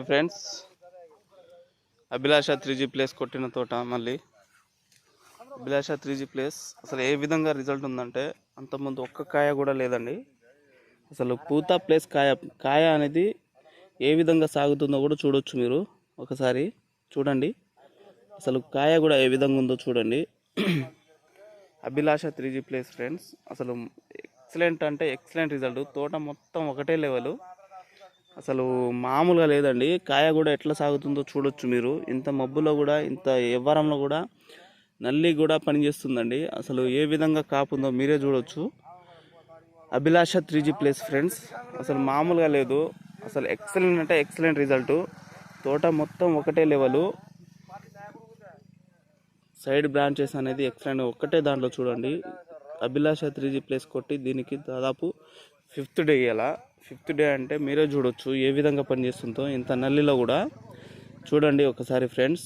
Friends, అభిలాష 3G place కొట్టిన తోట. మళ్ళీ అభిలాష 3G ప్లేస్ అసలు ఏ విధంగా రిజల్ట్ ఉందంటే, అంతకుముందు ఒక్క కాయ కూడా లేదండి. అసలు పూత ప్లేస్ కాయ అనేది ఏ విధంగా సాగుతుందో కూడా చూడొచ్చు. మీరు ఒకసారి చూడండి, అసలు కాయ కూడా ఏ విధంగా ఉందో చూడండి. అభిలాష 3G ప్లేస్ ఫ్రెండ్స్, అసలు ఎక్సలెంట్ అంటే ఎక్సలెంట్ రిజల్ట్. తోట మొత్తం ఒకటే లెవెల్, అసలు మామూలుగా లేదండి. కాయ కూడా ఎట్లా సాగుతుందో చూడొచ్చు మీరు. ఇంత మబ్బులో కూడా, ఇంత ఎవ్వరంలో కూడా నల్లి కూడా పనిచేస్తుందండి. అసలు ఏ విధంగా కాపుందో మీరే చూడొచ్చు. అభిలాష 3G ప్లేస్ ఫ్రెండ్స్, అసలు మామూలుగా లేదు. అసలు ఎక్సలెంట్ అంటే ఎక్సలెంట్ రిజల్ట్. తోట మొత్తం ఒకటే లెవెలు, సైడ్ బ్రాంచెస్ అనేది ఎక్సలెంట్. ఒక్కటే దాంట్లో చూడండి. అభిలాష 3G ప్లేస్ కొట్టి దీనికి దాదాపు 5th డే. ఇలా 5th డే అంటే మీరే చూడొచ్చు ఏ విధంగా పనిచేస్తుందో. ఇంత నల్లిలో కూడా చూడండి ఒకసారి ఫ్రెండ్స్.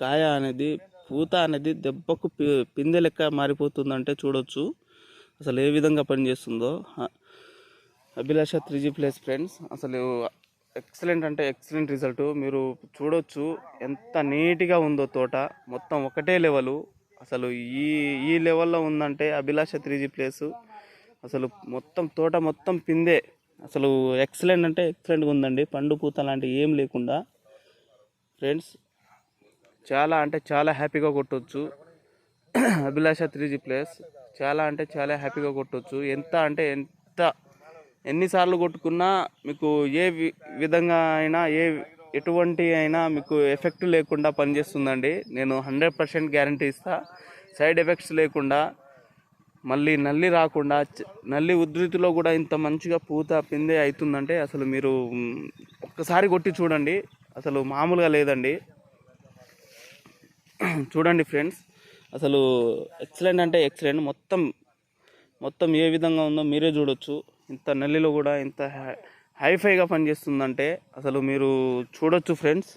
కాయ అనేది, పూత అనేది దెబ్బకు పిందె లెక్క మారిపోతుందంటే చూడొచ్చు అసలు ఏ విధంగా పనిచేస్తుందో అభిలాష 3G ప్లేస్ ఫ్రెండ్స్. అసలు ఎక్సలెంట్ అంటే ఎక్సలెంట్ రిజల్ట్. మీరు చూడొచ్చు ఎంత నీట్గా ఉందో తోట. మొత్తం ఒకటే లెవెలు. అసలు ఈ లెవెల్లో ఉందంటే అభిలాష 3G ప్లేస్. అసలు మొత్తం తోట మొత్తం పిందే. అసలు ఎక్సలెంట్ అంటే ఎక్సలెంట్గా ఉందండి. పండు పూత లాంటివి ఏం లేకుండా ఫ్రెండ్స్. చాలా అంటే చాలా హ్యాపీగా కొట్టవచ్చు అభిలాష 3G ప్లేస్. చాలా అంటే చాలా హ్యాపీగా కొట్టవచ్చు. ఎంత అంటే ఎంత, ఎన్నిసార్లు కొట్టుకున్నా మీకు ఏ విధంగా అయినా, ఎటువంటి అయినా మీకు ఎఫెక్ట్ లేకుండా పనిచేస్తుందండి. నేను 100% గ్యారంటీ ఇస్తా. సైడ్ ఎఫెక్ట్స్ లేకుండా, మళ్ళీ నల్లి రాకుండా, నల్లి ఉధృతిలో కూడా ఇంత మంచిగా పూత పిందే అవుతుందంటే అసలు మీరు ఒక్కసారి కొట్టి చూడండి. అసలు మామూలుగా లేదండి. చూడండి ఫ్రెండ్స్, అసలు ఎక్సలెంట్ అంటే ఎక్సలెంట్. మొత్తం ఏ విధంగా ఉందో మీరే చూడొచ్చు. ఇంత నల్లిలో కూడా ఇంత హైఫైగా పనిచేస్తుందంటే అసలు మీరు చూడొచ్చు ఫ్రెండ్స్.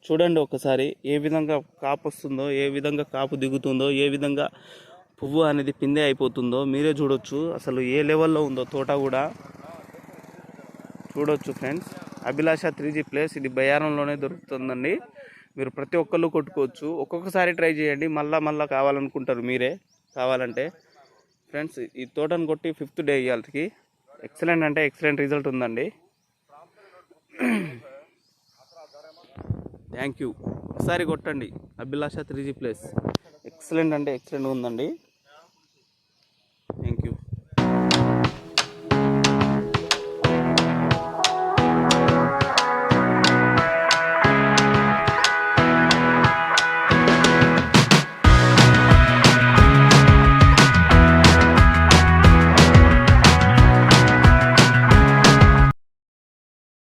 చూడండి ఒకసారి ఏ విధంగా కాపు వస్తుందో, ఏ విధంగా కాపు దిగుతుందో, ఏ విధంగా పువ్వు అనేది పిందే అయిపోతుందో మీరే చూడొచ్చు. అసలు ఏ లెవెల్లో ఉందో తోట కూడా చూడొచ్చు ఫ్రెండ్స్. అభిలాష 3G ప్లేస్ ఇది బయ్యారంలోనే దొరుకుతుందండి. మీరు ప్రతి ఒక్కళ్ళు కొట్టుకోవచ్చు. ఒక్కొక్కసారి ట్రై చేయండి, మళ్ళా కావాలనుకుంటారు మీరే. కావాలంటే ఫ్రెండ్స్, ఈ తోటను కొట్టి 5th డే ఇవాళకి ఎక్సలెంట్ అంటే ఎక్సలెంట్ రిజల్ట్ ఉందండి. Thank you. ఒకసారి కొట్టండి అభిలాష 3G ప్లేస్. ఎక్సలెంట్ అంటే ఎక్సలెంట్ ఉందండి.